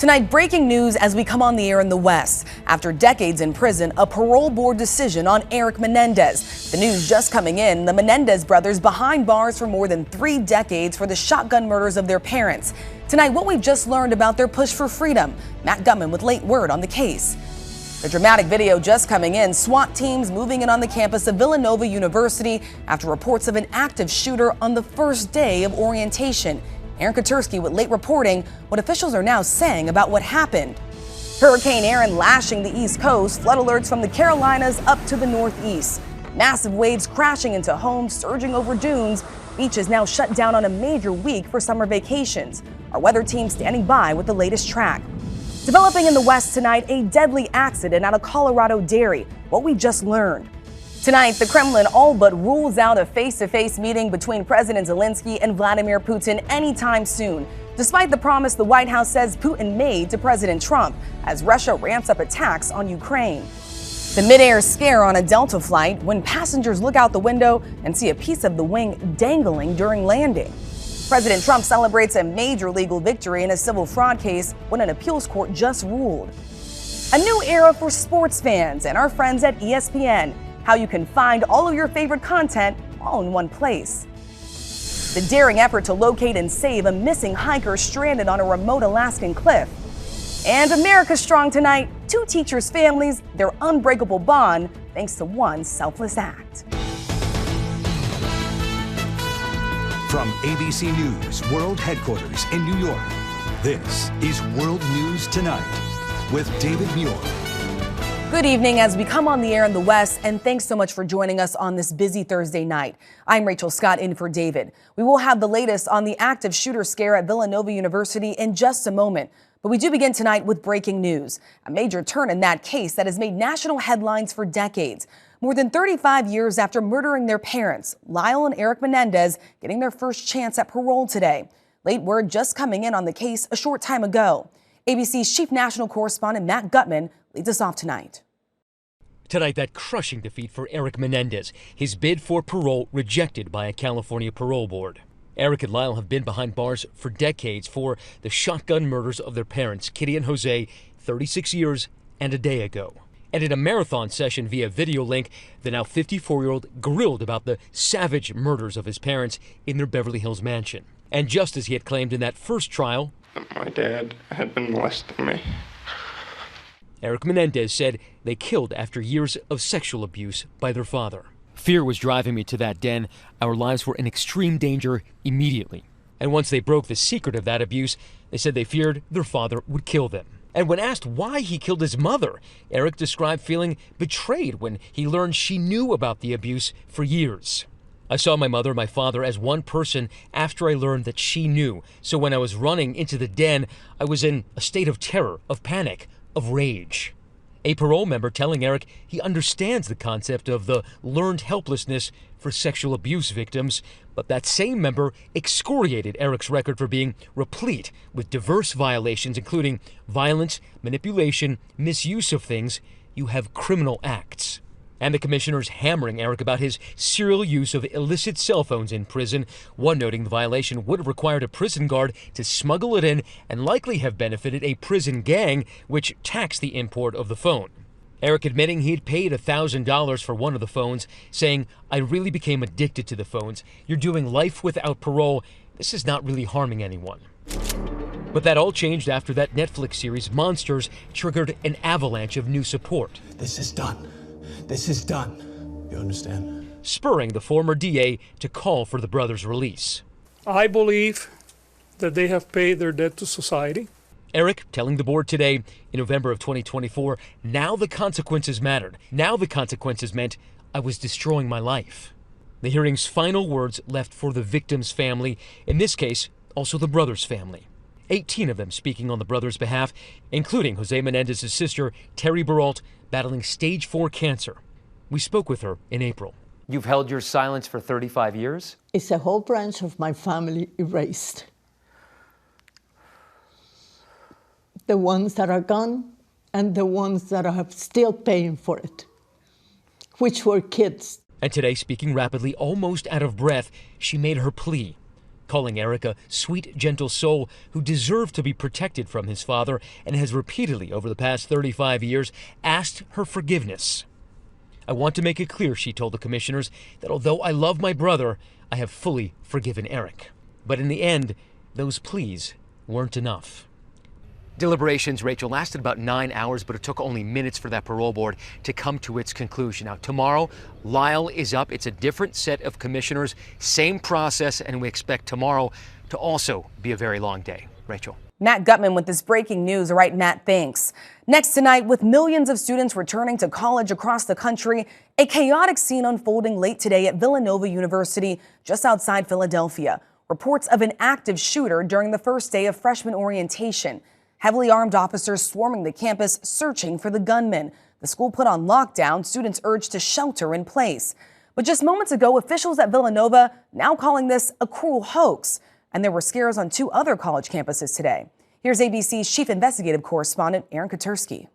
Tonight, breaking news as we come on the air in the West. After decades in prison, a parole board decision on Erik Menendez. The news just coming in, the Menendez brothers behind bars for more than 3 decades for the shotgun murders of their parents. Tonight, what we've just learned about their push for freedom. Matt Gutman with late word on the case. The dramatic video just coming in, SWAT teams moving in on the campus of Villanova University after reports of an active shooter on the first day of orientation. Erik Katersky with late reporting what officials are now saying about what happened. Hurricane Erin lashing the East Coast, flood alerts from the Carolinas up to the Northeast. Massive waves crashing into homes, surging over dunes. Beaches now shut down on a major week for summer vacations. Our weather team standing by with the latest track. Developing in the West tonight, a deadly accident out of Colorado Dairy. What we just learned. Tonight, the Kremlin all but rules out a face-to-face meeting between President Zelenskyy and Vladimir Putin anytime soon, despite the promise the White House says Putin made to President Trump as Russia ramps up attacks on Ukraine. The mid-air scare on a Delta flight when passengers look out the window and see a piece of the wing dangling during landing. President Trump celebrates a major legal victory in a civil fraud case when an appeals court just ruled. A new era for sports fans and our friends at ESPN. How you can find all of your favorite content all in one place. The daring effort to locate and save a missing hiker stranded on a remote Alaskan cliff. And America strong tonight. 2 teachers' families, their unbreakable bond thanks to one selfless act. From ABC News World Headquarters in New York, this is World News Tonight with David Muir. Good evening as we come on the air in the West, and thanks so much for joining us on this busy Thursday night. I'm Rachel Scott in for David. We will have the latest on the active shooter scare at Villanova University in just a moment. But we do begin tonight with breaking news. A major turn in that case that has made national headlines for decades. More than 35 years after murdering their parents, Lyle and Erik Menendez getting their first chance at parole today. Late word just coming in on the case a short time ago. ABC's chief national correspondent Matt Gutman leads us off tonight. Tonight, that crushing defeat for Erik Menendez, his bid for parole rejected by a California parole board. Erik and Lyle have been behind bars for decades for the shotgun murders of their parents, Kitty and Jose, 36 years and a day ago. And in a marathon session via video link, the now 54-year-old grilled about the savage murders of his parents in their Beverly Hills mansion. And just as he had claimed in that first trial, my dad had been molesting me. Erik Menendez said they killed after years of sexual abuse by their father. Fear was driving me to that den. Our lives were in extreme danger immediately. And once they broke the secret of that abuse, they said they feared their father would kill them. And when asked why he killed his mother, Erik described feeling betrayed when he learned she knew about the abuse for years. I saw my mother and my father as one person after I learned that she knew. So when I was running into the den, I was in a state of terror, of panic, of rage. A parole member telling Erik he understands the concept of the learned helplessness for sexual abuse victims, but that same member excoriated Erik's record for being replete with diverse violations, including violence, manipulation, misuse of things. You have criminal acts. And the commissioners hammering Erik about his serial use of illicit cell phones in prison, one noting the violation would have required a prison guard to smuggle it in and likely have benefited a prison gang, which taxed the import of the phone. Erik admitting he'd paid $1,000 for one of the phones, saying, "I really became addicted to the phones. You're doing life without parole. This is not really harming anyone." But that all changed after that Netflix series, Monsters, triggered an avalanche of new support. This is done. This is done. You understand? Spurring the former DA to call for the brothers' release. I believe that they have paid their debt to society. Erik telling the board today, in November of 2024, now the consequences mattered. Now the consequences meant I was destroying my life. The hearing's final words left for the victim's family, in this case, also the brothers' family. 18 of them speaking on the brothers' behalf, including Jose Menendez's sister, Trevor Ault, battling stage 4 cancer. We spoke with her in April. You've held your silence for 35 years? It's a whole branch of my family erased. The ones that are gone and the ones that are still paying for it, which were kids. And today, speaking rapidly, almost out of breath, she made her plea. calling Erik a sweet, gentle soul who deserved to be protected from his father and has repeatedly, over the past 35 years, asked her forgiveness. I want to make it clear, she told the commissioners, that although I love my brother, I have fully forgiven Erik. But in the end, those pleas weren't enough. Deliberations, Rachel, lasted about 9 hours, but it took only minutes for that parole board to come to its conclusion. Now, tomorrow, Lyle is up. It's a different set of commissioners, same process, and we expect tomorrow to also be a very long day. Rachel. Matt Gutman with this breaking news. All right, Matt, thanks. Next tonight, with millions of students returning to college across the country, a chaotic scene unfolding late today at Villanova University, just outside Philadelphia. Reports of an active shooter during the first day of freshman orientation. Heavily armed officers swarming the campus, searching for the gunman. The school put on lockdown, students urged to shelter in place. But just moments ago, officials at Villanova now calling this a cruel hoax. And there were scares on 2 other college campuses today. Here's ABC's chief investigative correspondent, Erik Katersky.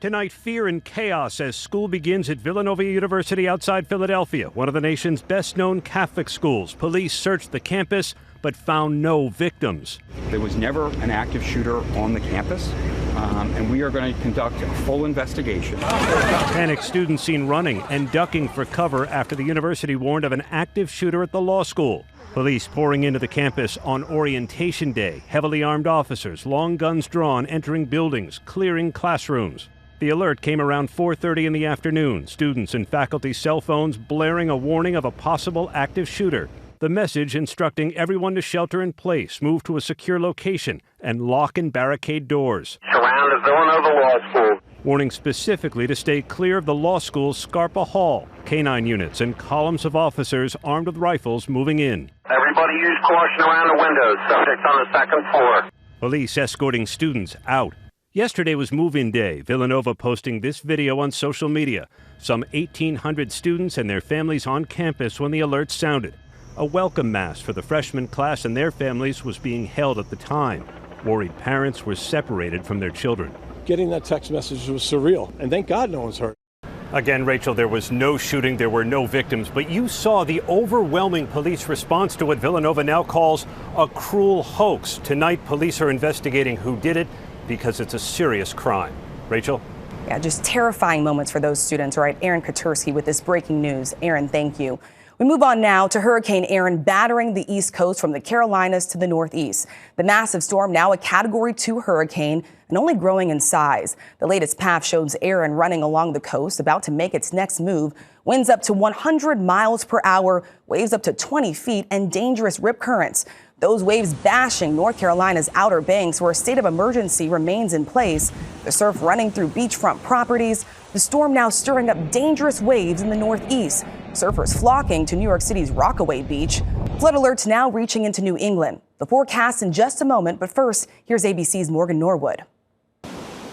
Tonight, fear and chaos as school begins at Villanova University outside Philadelphia, one of the nation's best-known Catholic schools. Police searched the campus but found no victims. There was never an active shooter on the campus, and we are going to conduct a full investigation. Panicked students seen running and ducking for cover after the university warned of an active shooter at the law school. Police pouring into the campus on orientation day. Heavily armed officers, long guns drawn, entering buildings, clearing classrooms. The alert came around 4:30 in the afternoon. Students and faculty cell phones blaring a warning of a possible active shooter. The message instructing everyone to shelter in place, move to a secure location, and lock and barricade doors. Surround the Villanova Law School. Warning specifically to stay clear of the law school's Scarpa Hall. Canine units and columns of officers armed with rifles moving in. Everybody use caution around the windows. Subjects on the 2nd floor. Police escorting students out. Yesterday was move-in day. Villanova posting this video on social media. Some 1,800 students and their families on campus when the alert sounded. A welcome mass for the freshman class and their families was being held at the time. Worried parents were separated from their children. Getting that text message was surreal, and thank God no one's hurt. Again, Rachel, there was no shooting, there were no victims, but you saw the overwhelming police response to what Villanova now calls a cruel hoax. Tonight, police are investigating who did it because it's a serious crime. Rachel? Yeah, just terrifying moments for those students. All right, Erik Katersky with this breaking news. Aaron, thank you. We move on now to Hurricane Erin battering the East Coast from the Carolinas to the Northeast. The massive storm now a Category 2 hurricane and only growing in size. The latest path shows Erin running along the coast, about to make its next move. Winds up to 100 miles per hour, waves up to 20 feet, and dangerous rip currents. Those waves bashing North Carolina's Outer Banks, where a state of emergency remains in place. The surf running through beachfront properties. The storm now stirring up dangerous waves in the Northeast. Surfers flocking to New York City's Rockaway Beach. Flood alerts now reaching into New England. The forecast in just a moment, but first, here's ABC's Morgan Norwood.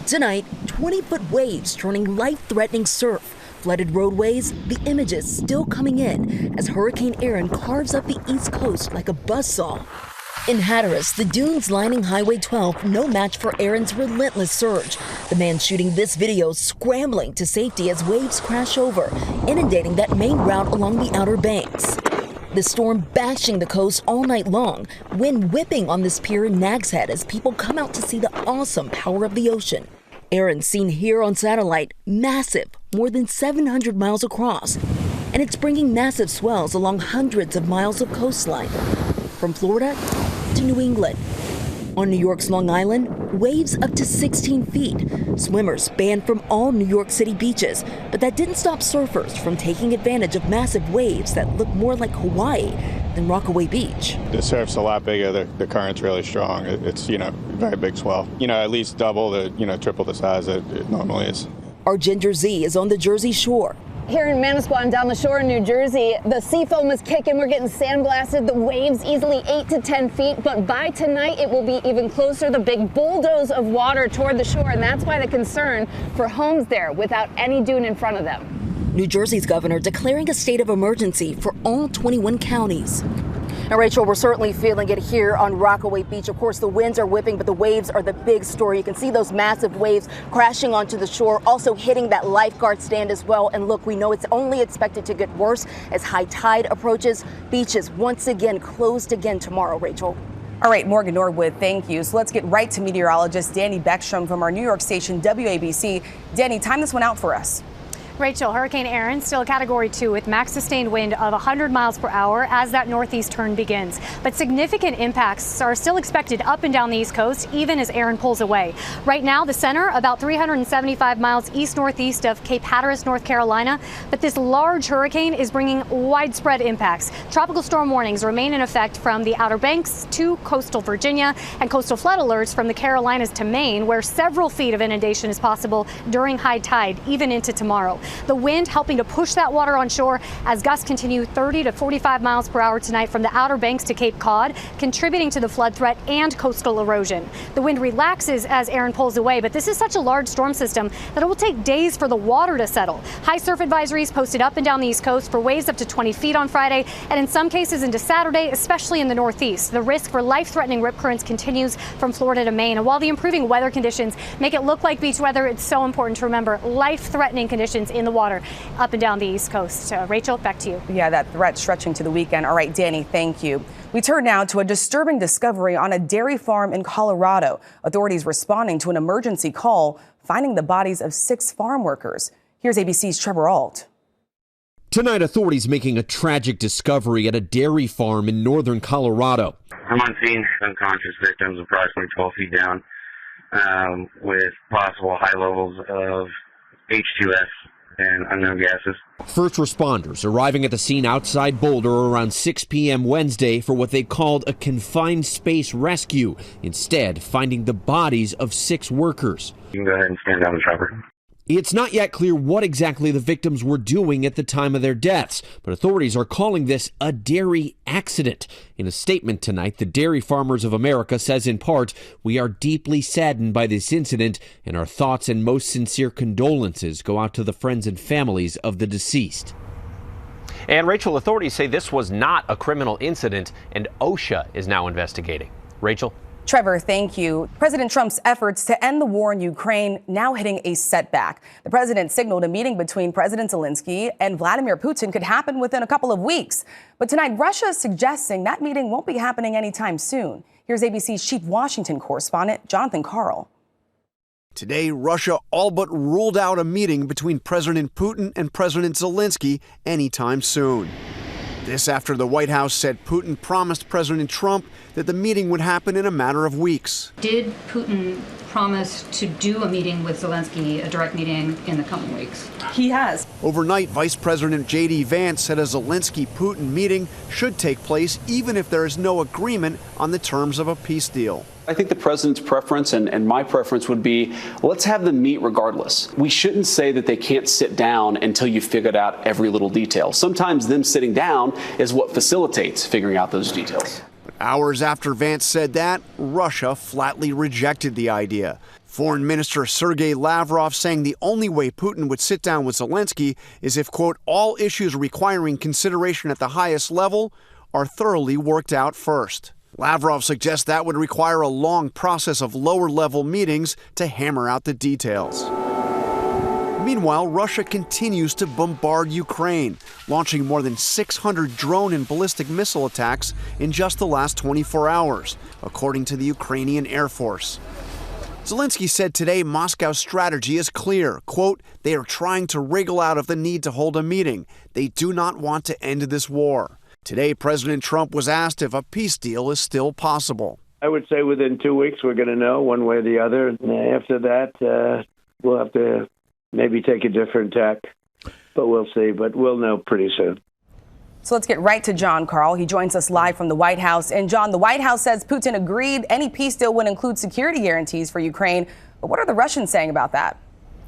Tonight, 20-foot waves turning life-threatening surf. Flooded roadways, the images still coming in as Hurricane Erin carves up the East Coast like a buzzsaw. In Hatteras, the dunes lining Highway 12 no match for Erin's relentless surge. The man shooting this video scrambling to safety as waves crash over, inundating that main route along the Outer Banks. The storm bashing the coast all night long, wind whipping on this pier in Nags Head as people come out to see the awesome power of the ocean. Erin seen here on satellite, massive, more than 700 miles across. And it's bringing massive swells along hundreds of miles of coastline, from Florida to New England. On New York's Long Island, waves up to 16 feet. Swimmers banned from all New York City beaches, but that didn't stop surfers from taking advantage of massive waves that look more like Hawaii than Rockaway Beach. The surf's a lot bigger, the current's really strong. It's, very big swell. At least double to, triple the size that it normally is. Our Ginger Z is on the Jersey Shore. Here in Manasquan, down the shore in New Jersey, the sea foam is kicking. We're getting sandblasted. The waves easily 8 to 10 feet. But by tonight, it will be even closer. The big bulldoze of water toward the shore. And that's why the concern for homes there without any dune in front of them. New Jersey's governor declaring a state of emergency for all 21 counties. Now, Rachel, we're certainly feeling it here on Rockaway Beach. Of course, the winds are whipping, but the waves are the big story. You can see those massive waves crashing onto the shore, also hitting that lifeguard stand as well. And look, we know it's only expected to get worse as high tide approaches. Beaches once again closed again tomorrow, Rachel. All right, Morgan Norwood, thank you. So let's get right to meteorologist Danny Beckstrom from our New York station WABC. Danny, time this one out for us. Rachel, Hurricane Erin still a Category 2 with max sustained wind of 100 miles per hour as that northeast turn begins. But significant impacts are still expected up and down the East Coast, even as Erin pulls away. Right now, the center about 375 miles east-northeast of Cape Hatteras, North Carolina. But this large hurricane is bringing widespread impacts. Tropical storm warnings remain in effect from the Outer Banks to coastal Virginia, and coastal flood alerts from the Carolinas to Maine, where several feet of inundation is possible during high tide, even into tomorrow. The wind helping to push that water on shore as gusts continue 30 to 45 miles per hour tonight from the Outer Banks to Cape Cod, contributing to the flood threat and coastal erosion. The wind relaxes as Erin pulls away, but this is such a large storm system that it will take days for the water to settle. High surf advisories posted up and down the East Coast for waves up to 20 feet on Friday, and in some cases into Saturday, especially in the Northeast. The risk for life-threatening rip currents continues from Florida to Maine. And while the improving weather conditions make it look like beach weather, it's so important to remember life-threatening conditions in the water up and down the East Coast. Rachel, back to you. Yeah, that threat stretching to the weekend. All right, Danny, thank you. We turn now to a disturbing discovery on a dairy farm in Colorado. Authorities responding to an emergency call, finding the bodies of 6 farm workers. Here's ABC's Trevor Ault. Tonight, authorities making a tragic discovery at a dairy farm in northern Colorado. I'm on scene, unconscious victims approximately 12 feet down with possible high levels of H2S and unknown gases. First responders arriving at the scene outside Boulder around 6 p.m. Wednesday for what they called a confined space rescue, instead finding the bodies of 6 workers. You can go ahead and stand down the chopper. It's not yet clear what exactly the victims were doing at the time of their deaths, but authorities are calling this a dairy accident. In a statement tonight, the Dairy Farmers of America says in part, "We are deeply saddened by this incident, and our thoughts and most sincere condolences go out to the friends and families of the deceased." And Rachel, authorities say this was not a criminal incident, and OSHA is now investigating. Rachel? Trevor, thank you. President Trump's efforts to end the war in Ukraine now hitting a setback. The president signaled a meeting between President Zelenskyy and Vladimir Putin could happen within a couple of weeks. But tonight, Russia is suggesting that meeting won't be happening anytime soon. Here's ABC's chief Washington correspondent, Jonathan Karl. Today, Russia all but ruled out a meeting between President Putin and President Zelenskyy anytime soon. This after the White House said Putin promised President Trump that the meeting would happen in a matter of weeks. Did Putin promise to do a meeting with Zelenskyy, a direct meeting, in the coming weeks? He has. Overnight, Vice President J.D. Vance said a Zelenskyy-Putin meeting should take place even if there is no agreement on the terms of a peace deal. I think the president's preference and my preference would be, let's have them meet regardless. We shouldn't say that they can't sit down until you figured out every little detail. Sometimes them sitting down is what facilitates figuring out those details. But hours after Vance said that, Russia flatly rejected the idea. Foreign Minister Sergei Lavrov saying the only way Putin would sit down with Zelenskyy is if, quote, all issues requiring consideration at the highest level are thoroughly worked out first. Lavrov suggests that would require a long process of lower-level meetings to hammer out the details. Meanwhile, Russia continues to bombard Ukraine, launching more than 600 drone and ballistic missile attacks in just the last 24 hours, according to the Ukrainian Air Force. Zelenskyy said today Moscow's strategy is clear. Quote, they are trying to wriggle out of the need to hold a meeting. They do not want to end this war. Today, President Trump was asked if a peace deal is still possible. I would say within 2 weeks we're going to know one way or the other. And after that, we'll have to maybe take a different tack. But we'll see. But we'll know pretty soon. So let's get right to John Karl. He joins us live from the White House. And John, the White House says Putin agreed any peace deal would include security guarantees for Ukraine. But what are the Russians saying about that?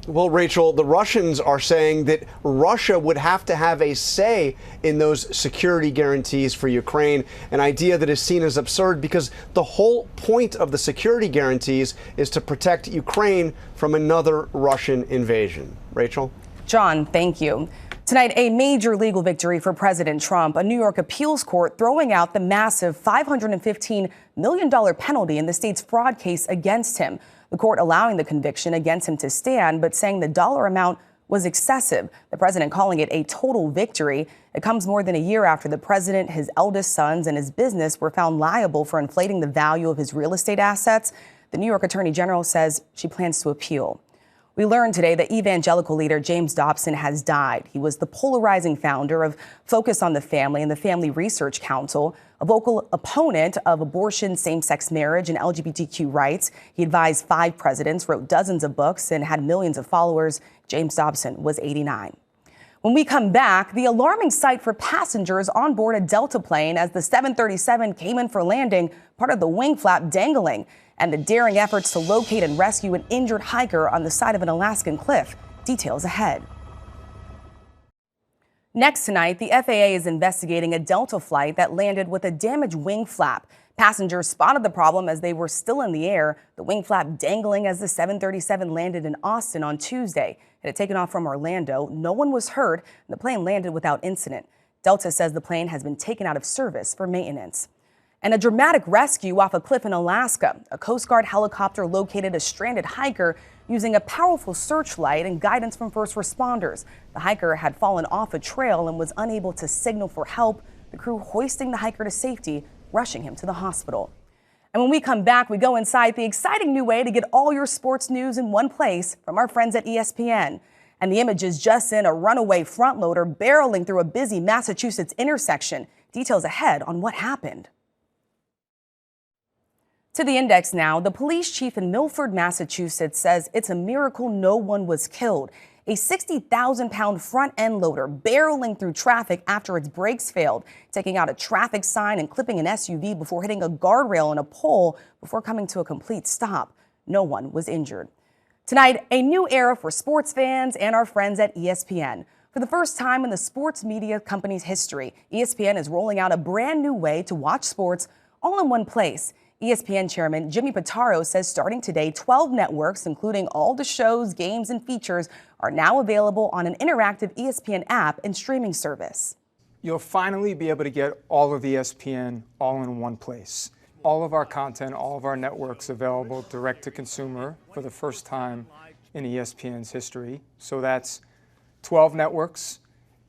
Well, Rachel, the Russians are saying that Russia would have to have a say in those security guarantees for Ukraine, an idea that is seen as absurd because the whole point of the security guarantees is to protect Ukraine from another Russian invasion. Rachel? John, thank you. Tonight, a major legal victory for President Trump. A New York appeals court throwing out the massive $515 million penalty in the state's fraud case against him. The court allowing the conviction against him to stand, but saying the dollar amount was excessive. The president calling it a total victory. It comes more than a year after the president, his eldest sons, and his business were found liable for inflating the value of his real estate assets. The New York Attorney General says she plans to appeal. We learned today that Evangelical leader James Dobson has died. He was the polarizing founder of Focus on the Family and the Family Research Council, a vocal opponent of abortion, same-sex marriage, and LGBTQ rights. He advised 5 presidents, wrote dozens of books, and had millions of followers. James Dobson was 89. When we come back, the alarming sight for passengers on board a Delta plane as the 737 came in for landing, part of the wing flap dangling, and the daring efforts to locate and rescue an injured hiker on the side of an Alaskan cliff. Details ahead. Next tonight, the FAA is investigating a Delta flight that landed with a damaged wing flap. Passengers spotted the problem as they were still in the air, the wing flap dangling as the 737 landed in Austin on Tuesday. It had taken off from Orlando. No one was hurt, and the plane landed without incident. Delta says the plane has been taken out of service for maintenance. And a dramatic rescue off a cliff in Alaska. A Coast Guard helicopter located a stranded hiker using a powerful searchlight and guidance from first responders. The hiker had fallen off a trail and was unable to signal for help. The crew hoisting the hiker to safety, rushing him to the hospital. And when we come back, we go inside the exciting new way to get all your sports news in one place from our friends at ESPN. And the images just in, a runaway front loader barreling through a busy Massachusetts intersection. Details ahead on what happened. To the index now, the police chief in Milford, Massachusetts says it's a miracle no one was killed. A 60,000-pound front-end loader barreling through traffic after its brakes failed, taking out a traffic sign and clipping an SUV before hitting a guardrail and a pole before coming to a complete stop. No one was injured. Tonight, a new era for sports fans and our friends at ESPN. For the first time in the sports media company's history, ESPN is rolling out a brand new way to watch sports all in one place. ESPN Chairman Jimmy Pitaro says starting today, 12 networks, including all the shows, games, and features, are now available on an interactive ESPN app and streaming service. You'll finally be able to get all of ESPN all in one place. All of our content, all of our networks available direct to consumer for the first time in ESPN's history. So that's 12 networks,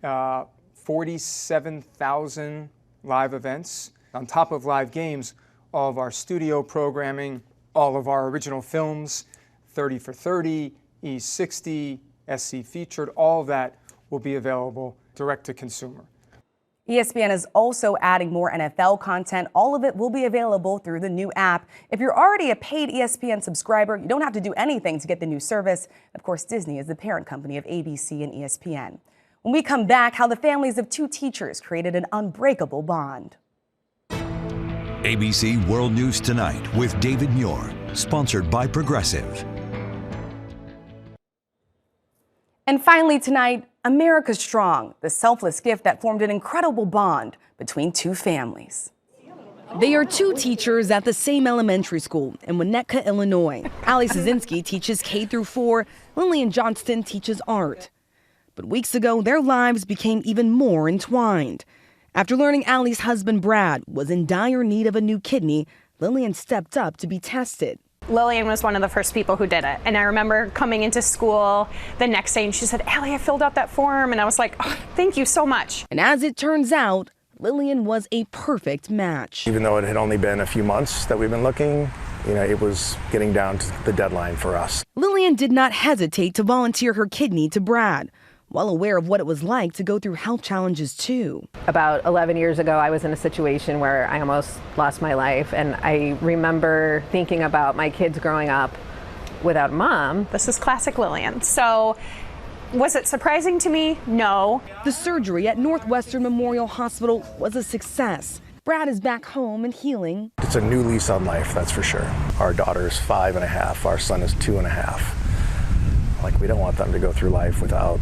47,000 live events, on top of live games, all of our studio programming, all of our original films, 30 for 30, E60, SC Featured, all of that will be available direct to consumer. ESPN is also adding more NFL content. All of it will be available through the new app. If you're already a paid ESPN subscriber, you don't have to do anything to get the new service. Of course, Disney is the parent company of ABC and ESPN. When we come back, how the families of 2 teachers created an unbreakable bond. ABC World News Tonight with David Muir, sponsored by Progressive. And finally tonight, America Strong, the selfless gift that formed an incredible bond between 2 families. They are 2 teachers at the same elementary school in Winnetka, Illinois. Allie Szynski teaches K-4. Lillian Johnston teaches art. But weeks ago, their lives became even more entwined. After learning Allie's husband, Brad, was in dire need of a new kidney, Lillian stepped up to be tested. Lillian was one of the first people who did it. And I remember coming into school the next day and she said, Allie, I filled out that form. And I was like, oh, thank you so much. And as it turns out, Lillian was a perfect match. Even though it had only been a few months that we've been looking, it was getting down to the deadline for us. Lillian did not hesitate to volunteer her kidney to Brad, well aware of what it was like to go through health challenges too. About 11 years ago, I was in a situation where I almost lost my life, and I remember thinking about my kids growing up without a mom. This is classic Lillian. So was it surprising to me? No. The surgery at Northwestern Memorial Hospital was a success. Brad is back home and healing. It's a new lease on life, that's for sure. Our daughter's 5.5, our son is 2.5. We don't want them to go through life without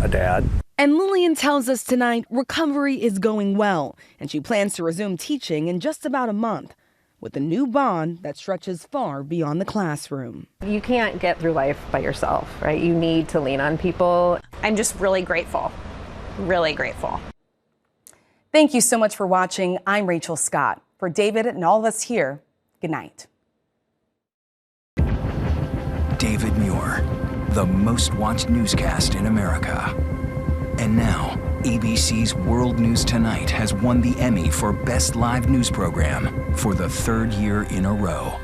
a dad. And Lillian tells us tonight recovery is going well, and she plans to resume teaching in just about a month with a new bond that stretches far beyond the classroom. You can't get through life by yourself, right? You need to lean on people. I'm just really grateful really grateful. Thank you so much for watching. I'm Rachel Scott. For David and all of us here, good night. David Muir, the most watched newscast in America. And now, ABC's World News Tonight has won the Emmy for Best Live News Program for the third year in a row.